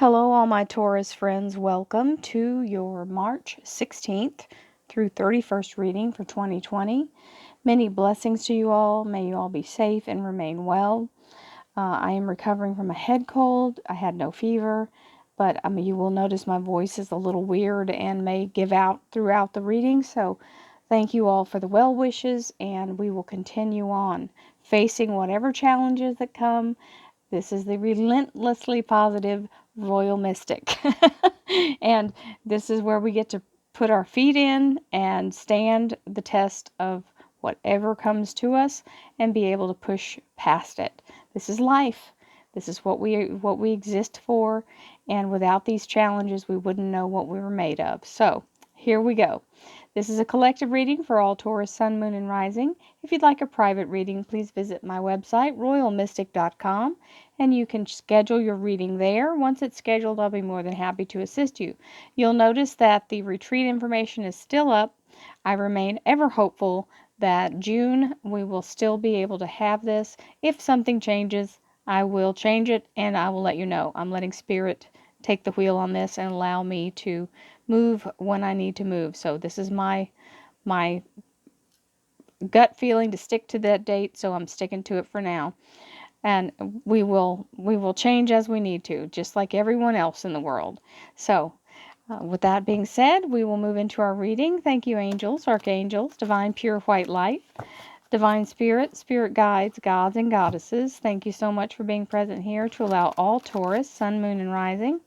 Hello, all my Taurus friends. Welcome to your March 16th through 31st reading for 2020. Many blessings to you all. May you all be safe and remain well. I am recovering from a head cold. I had no fever, but you will notice my voice is a little weird and may give out throughout the reading. So thank you all for the well wishes, and we will continue on facing whatever challenges that come. This is the relentlessly positive Royal Mystic. And this is where we get to put our feet in and stand the test of whatever comes to us and be able to push past it. This is life. This is what we exist for, and without these challenges we wouldn't know what we were made of. So, here we go. This is a collective reading for all Taurus, Sun, Moon, and Rising. If you'd like a private reading, please visit my website, royalmystic.com, and you can schedule your reading there. Once it's scheduled, I'll be more than happy to assist you. You'll notice that the retreat information is still up. I remain ever hopeful that June we will still be able to have this. If something changes, I will change it and I will let you know. I'm letting Spirit take the wheel on this and allow me to move when I need to move. So this is my gut feeling to stick to that date, so I'm sticking to it for now. And we will change as we need to, just like everyone else in the world. So with that being said, we will move into our reading. Thank you, angels, archangels, divine pure white light, divine spirit, spirit guides, gods and goddesses. Thank you so much for being present here to allow all Taurus, Sun, Moon, and Rising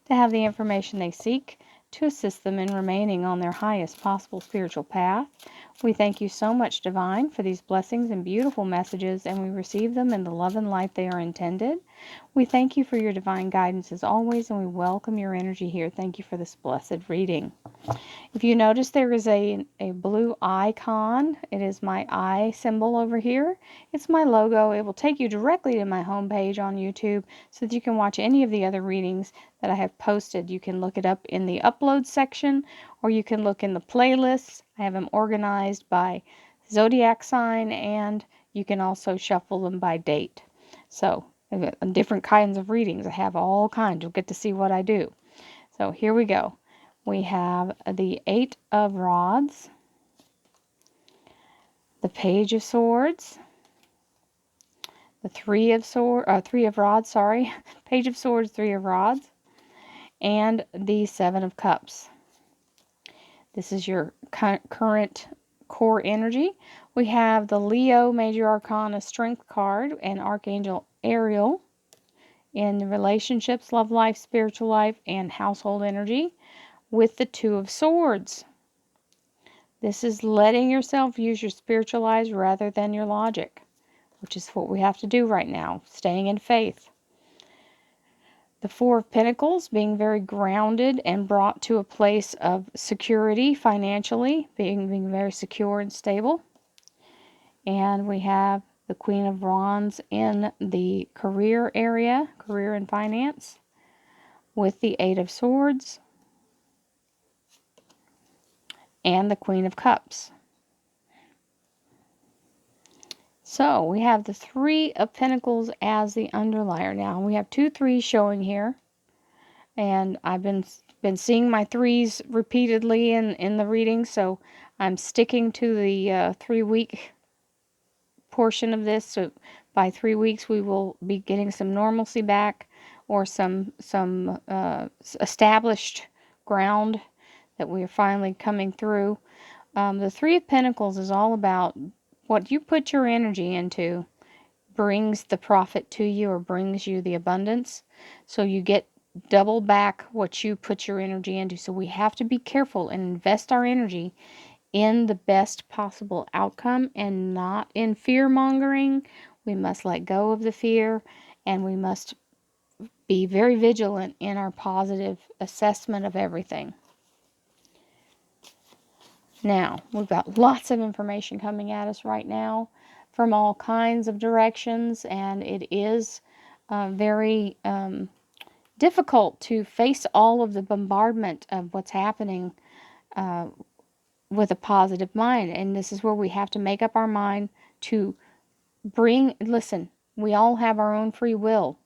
to have the information they seek to assist them in remaining on their highest possible spiritual path. We thank you so much, Divine, for these blessings and beautiful messages, and we receive them in the love and light they are intended. We thank you for your divine guidance as always, and we welcome your energy here. Thank you for this blessed reading. If you notice, there is a blue icon. It is my eye symbol over here. It's my logo. It will take you directly to my homepage on YouTube so that you can watch any of the other readings that I have posted. You can look it up in the upload section, or you can look in the playlists. I have them organized by zodiac sign, and you can also shuffle them by date. So, different kinds of readings. I have all kinds. You'll get to see what I do. So, here we go. We have the Eight of Rods, the Page of Swords, the Three of Rods, Page of Swords, Three of Rods, and the Seven of Cups. This is your current core energy. We have the Leo Major Arcana Strength card and Archangel Ariel in relationships, love life, spiritual life, and household energy, with the Two of Swords. This is letting yourself use your spiritual eyes rather than your logic, which is what we have to do right now, staying in faith. The Four of Pentacles, being very grounded and brought to a place of security financially, being very secure and stable. And we have the Queen of Wands in the career area, career and finance, with the Eight of Swords and the Queen of Cups. So we have the Three of Pentacles as the underlier now. We have two threes showing here, and I've been seeing my threes repeatedly in the reading, so I'm sticking to the 3-week portion of this. So by 3 weeks we will be getting some normalcy back, or some established ground that we are finally coming through. The Three of Pentacles is all about what you put your energy into brings the profit to you, or brings you the abundance. So you get double back what you put your energy into. So we have to be careful and invest our energy in the best possible outcome and not in fear mongering. We must let go of the fear, and we must be very vigilant in our positive assessment of everything. Now, we've got lots of information coming at us right now from all kinds of directions, and it is very difficult to face all of the bombardment of what's happening with a positive mind. And this is where we have to make up our mind to listen, we all have our own free will.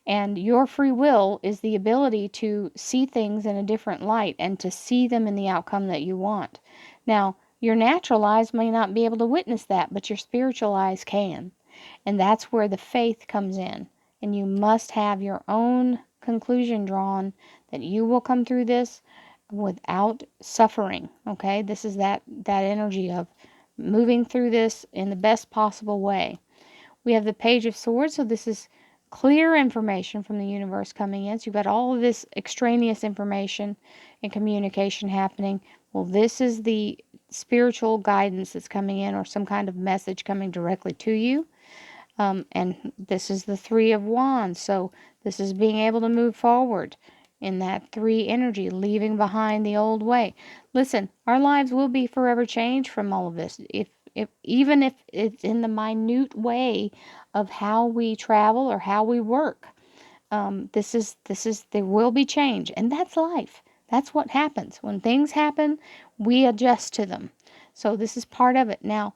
And your free will is the ability to see things in a different light and to see them in the outcome that you want. Now, your natural eyes may not be able to witness that, but your spiritual eyes can. And that's where the faith comes in. And you must have your own conclusion drawn that you will come through this without suffering. Okay? This is that energy of moving through this in the best possible way. We have the Page of Swords, so this is clear information from the universe coming in. So you've got all of this extraneous information and communication happening. Well, this is the spiritual guidance that's coming in, or some kind of message coming directly to you. And this is the Three of Wands. So this is being able to move forward in that three energy, leaving behind the old way. Listen, our lives will be forever changed from all of this. Even if it's in the minute way of how we travel or how we work. There will be change, and that's life. That's what happens. When things happen, we adjust to them. So this is part of it. Now,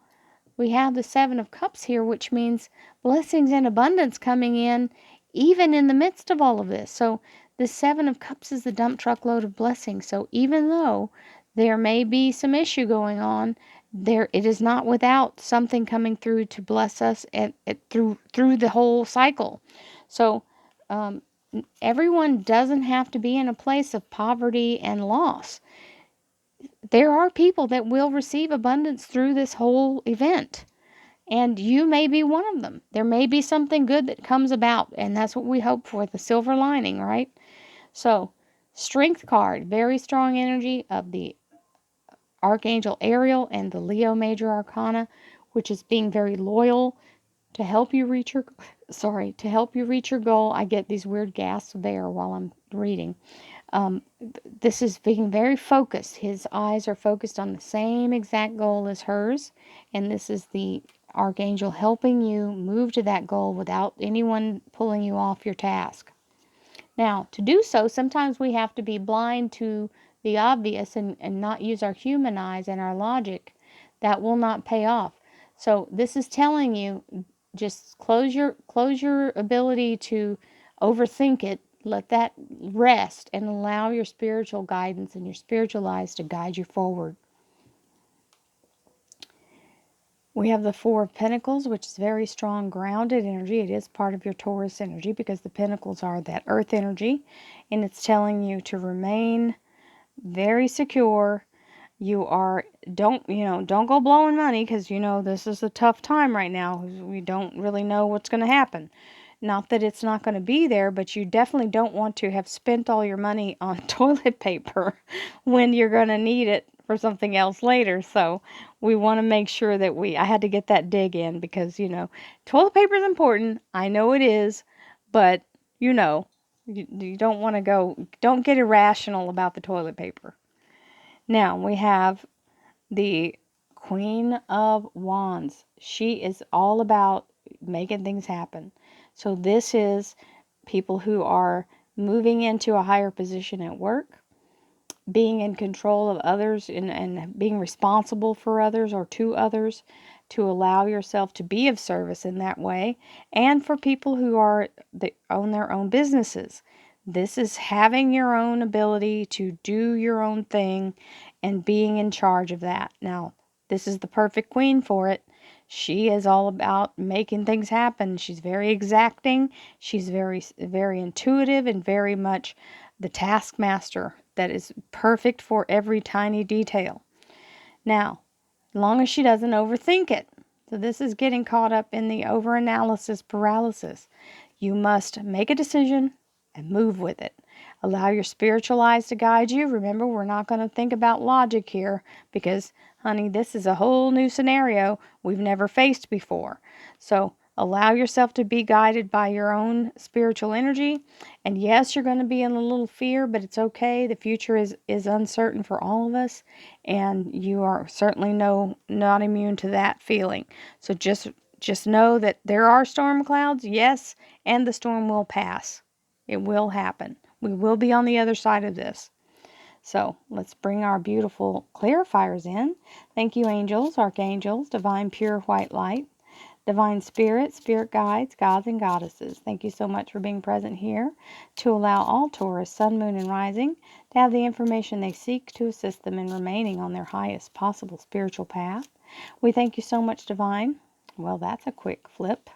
we have the Seven of Cups here, which means blessings and abundance coming in even in the midst of all of this. So the Seven of Cups is the dump truck load of blessings. So even though there may be some issue going on, it is not without something coming through to bless us through the whole cycle. So everyone doesn't have to be in a place of poverty and loss. There are people that will receive abundance through this whole event. And you may be one of them. There may be something good that comes about, and that's what we hope for, the silver lining, right? So, Strength card, very strong energy of the Archangel Ariel and the Leo Major Arcana, which is being very loyal to help you reach your goal. I get these weird gasps there while I'm reading. This is being very focused. His eyes are focused on the same exact goal as hers, and this is the Archangel helping you move to that goal without anyone pulling you off your task. Now, to do so, sometimes we have to be blind to the obvious and not use our human eyes and our logic. That will not pay off. So this is telling you, just close your ability to overthink it. Let that rest and allow your spiritual guidance and your spiritual eyes to guide you forward. We have the Four of Pentacles, which is very strong, grounded energy. It is part of your Taurus energy because the Pentacles are that earth energy, and it's telling you to remain very secure. Don't go blowing money, because this is a tough time right now. We don't really know what's going to happen. Not that it's not going to be there, but you definitely don't want to have spent all your money on toilet paper when you're going to need it for something else later. So we want to make sure that I had to get that dig in, because, toilet paper is important. I know it is, but, you don't want to don't get irrational about the toilet paper. Now we have the Queen of Wands. She is all about making things happen. So this is people who are moving into a higher position at work, being in control of others, and being responsible for others or to others, to allow yourself to be of service in that way, and for people who own their own businesses. This is having your own ability to do your own thing and being in charge of that. Now, this is the perfect queen for it. She is all about making things happen. She's very exacting. She's very, very intuitive, and very much the taskmaster that is perfect for every tiny detail. Now, as long as she doesn't overthink it. So this is getting caught up in the overanalysis paralysis. You must make a decision and move with it. Allow your spiritual eyes to guide you. Remember, we're not going to think about logic here, because, honey, this is a whole new scenario we've never faced before. So allow yourself to be guided by your own spiritual energy. And yes, you're going to be in a little fear, but it's okay. The future is uncertain for all of us, and you are certainly not immune to that feeling. So just know that there are storm clouds, yes, and the storm will pass. It will happen. We will be on the other side of this. So let's bring our beautiful clarifiers in. Thank you, angels, archangels, divine pure white light. Divine Spirit, Spirit Guides, Gods and Goddesses, thank you so much for being present here to allow all Taurus, Sun, Moon, and Rising to have the information they seek to assist them in remaining on their highest possible spiritual path. We thank you so much, Divine. Well, that's a quick flip.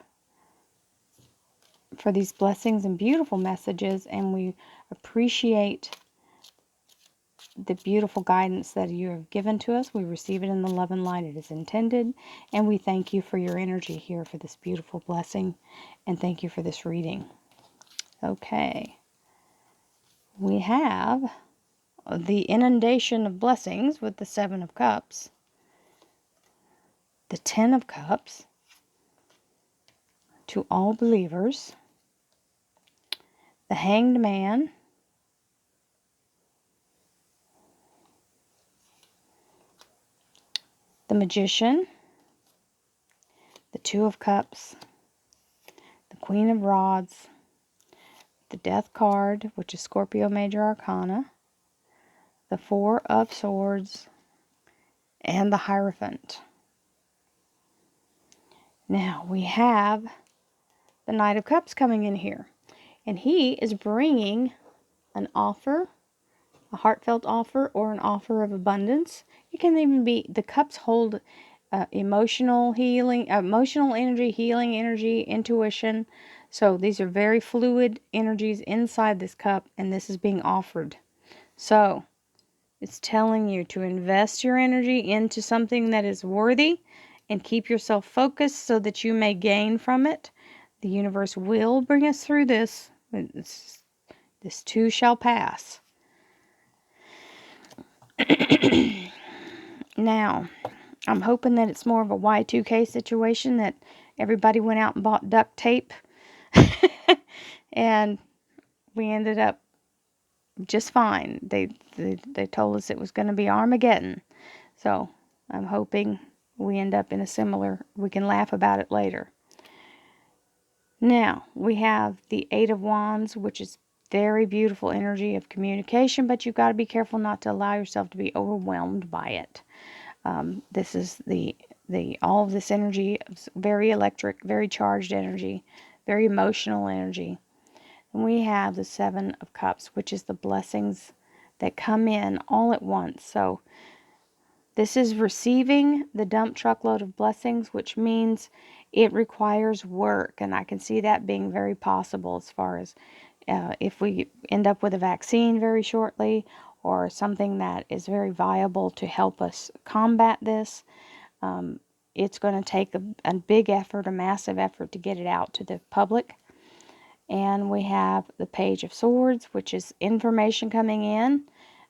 For these blessings and beautiful messages, and we appreciate the beautiful guidance that you have given to us. We receive it in the love and light it is intended, and we thank you for your energy here for this beautiful blessing, and thank you for this reading. Okay, we have the inundation of blessings with the Seven of Cups, the Ten of Cups, to all believers, the Hanged Man, the Magician, the Two of Cups, the Queen of Rods, the Death card, which is Scorpio Major Arcana, the Four of Swords, and the Hierophant. Now we have the Knight of Cups coming in here, and he is bringing an offer, a heartfelt offer, or an offer of abundance. It can even be, the cups hold emotional healing, emotional energy, healing energy, intuition. So these are very fluid energies inside this cup, and this is being offered. So it's telling you to invest your energy into something that is worthy and keep yourself focused so that you may gain from it. The universe will bring us through this. This too shall pass. Now, I'm hoping that it's more of a Y2K situation, that everybody went out and bought duct tape and we ended up just fine. They told us it was going to be Armageddon. So I'm hoping we end up in a similar, we can laugh about it later. Now, we have the Eight of Wands, which is very beautiful energy of communication, but you've got to be careful not to allow yourself to be overwhelmed by it. This is all of this energy, very electric, very charged energy, very emotional energy. And we have the Seven of Cups, which is the blessings that come in all at once. So this is receiving the dump truckload of blessings, which means it requires work. And I can see that being very possible as far as if we end up with a vaccine very shortly, or something that is very viable to help us combat this. It's going to take a big effort, a massive effort to get it out to the public. And we have the Page of Swords, which is information coming in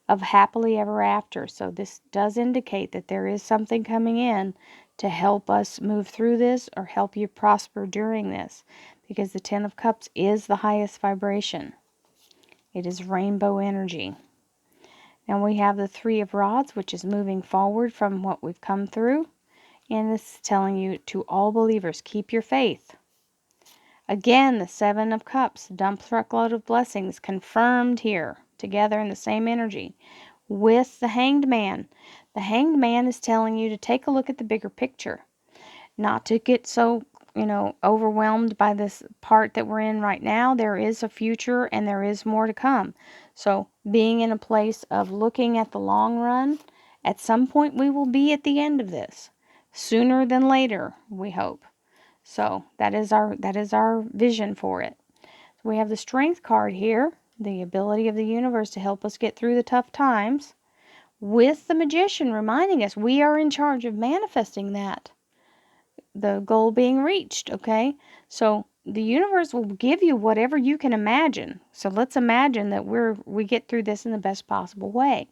of happily ever after. So this does indicate that there is something coming in to help us move through this or help you prosper during this, because the Ten of Cups is the highest vibration. It is rainbow energy. And we have the Three of Rods, which is moving forward from what we've come through. And this is telling you, to all believers, keep your faith. Again, the Seven of Cups, dump truckload of blessings, confirmed here, together in the same energy, with the Hanged Man. The Hanged Man is telling you to take a look at the bigger picture, not to get so, overwhelmed by this part that we're in right now. There is a future and there is more to come. So being in a place of looking at the long run, at some point we will be at the end of this, sooner than later, we hope. So that is our vision for it. So we have the Strength card here, the ability of the universe to help us get through the tough times, with the Magician reminding us we are in charge of manifesting that, the goal being reached. Okay, so the universe will give you whatever you can imagine. So let's imagine that we get through this in the best possible way.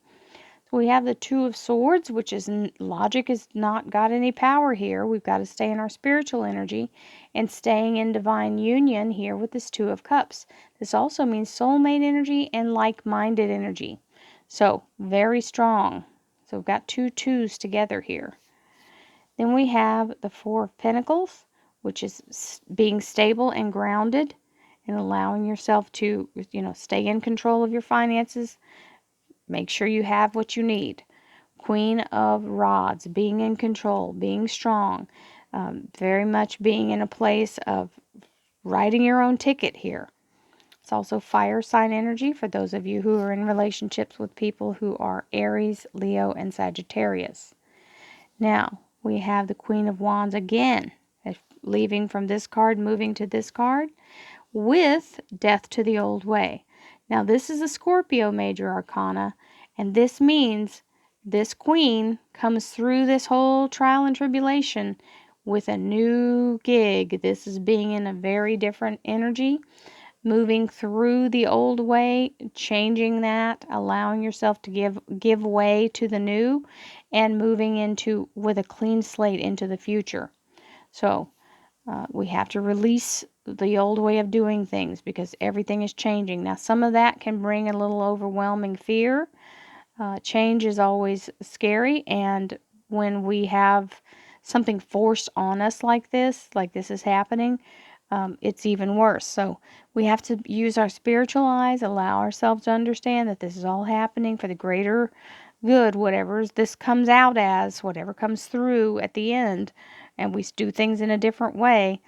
We have the Two of Swords, which is logic has not got any power here. We've got to stay in our spiritual energy and staying in divine union here with this Two of Cups. This also means soulmate energy and like-minded energy. So very strong. So we've got two twos together here. Then we have the Four of Pentacles, which is being stable and grounded and allowing yourself to, stay in control of your finances. Make sure you have what you need. Queen of Rods, being in control, being strong. Very much being in a place of writing your own ticket here. It's also fire sign energy for those of you who are in relationships with people who are Aries, Leo, and Sagittarius. Now, we have the Queen of Wands again, leaving from this card, moving to this card, with death to the old way. Now, this is a Scorpio major arcana, and this means this queen comes through this whole trial and tribulation with a give gig. This is being in a very different energy, moving through the old way, changing that, allowing yourself to give way to the new, and moving into with a clean slate into the future. So we have to release the old way of doing things because everything is changing. Now, some of that can bring a little overwhelming fear. Change is always scary, and when we have something forced on us like this is happening, it's even worse. So we have to use our spiritual eyes, allow ourselves to understand that this is all happening for the greater good, whatever this comes out as, whatever comes through at the end, and we do things in a different way,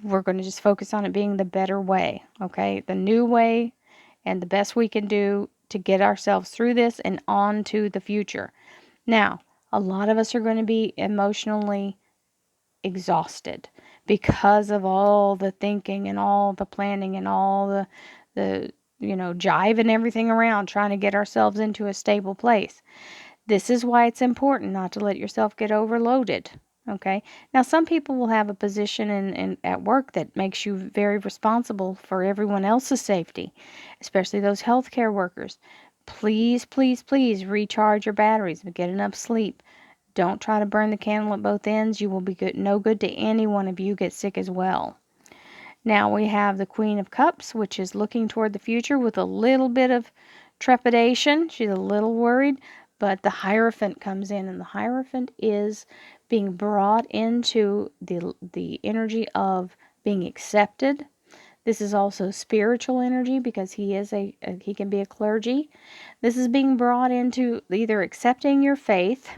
we're going to just focus on it being the better way, okay? The new way and the best we can do to get ourselves through this and on to the future. Now, a lot of us are going to be emotionally exhausted because of all the thinking and all the planning and all the jiving everything around trying to get ourselves into a stable place. This is why it's important not to let yourself get overloaded. Okay. Now, some people will have a position at work that makes you very responsible for everyone else's safety, especially those healthcare workers. Please, please, please recharge your batteries, get enough sleep. Don't try to burn the candle at both ends. You will be no good to any one of you get sick as well. Now we have the Queen of Cups, which is looking toward the future with a little bit of trepidation. She's a little worried, but the Hierophant comes in, and the Hierophant is being brought into the energy of being accepted. This is also spiritual energy because he can be a clergy. This is being brought into either accepting your faith,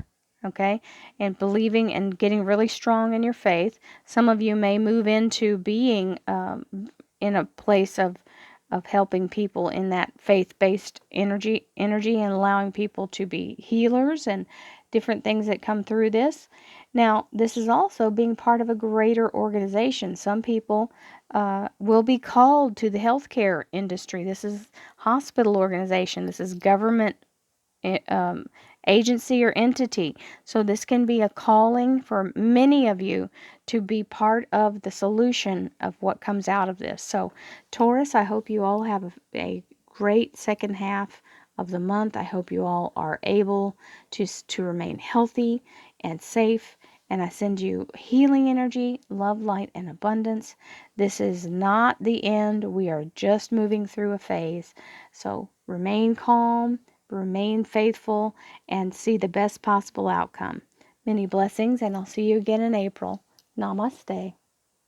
okay, and believing and getting really strong in your faith. Some of you may move into being in a place of helping people in that faith-based energy and allowing people to be healers and different things that come through this. Now, this is also being part of a greater organization. Some people will be called to the healthcare industry. This is hospital organization. This is government agency or entity. So this can be a calling for many of you to be part of the solution of what comes out of this. So Taurus, I hope you all have a great second half of the month. I hope you all are able to remain healthy and safe. And I send you healing energy, love, light, and abundance. This is not the end. We are just moving through a phase. So remain calm, remain faithful, and see the best possible outcome. Many blessings, and I'll see you again in April. Namaste.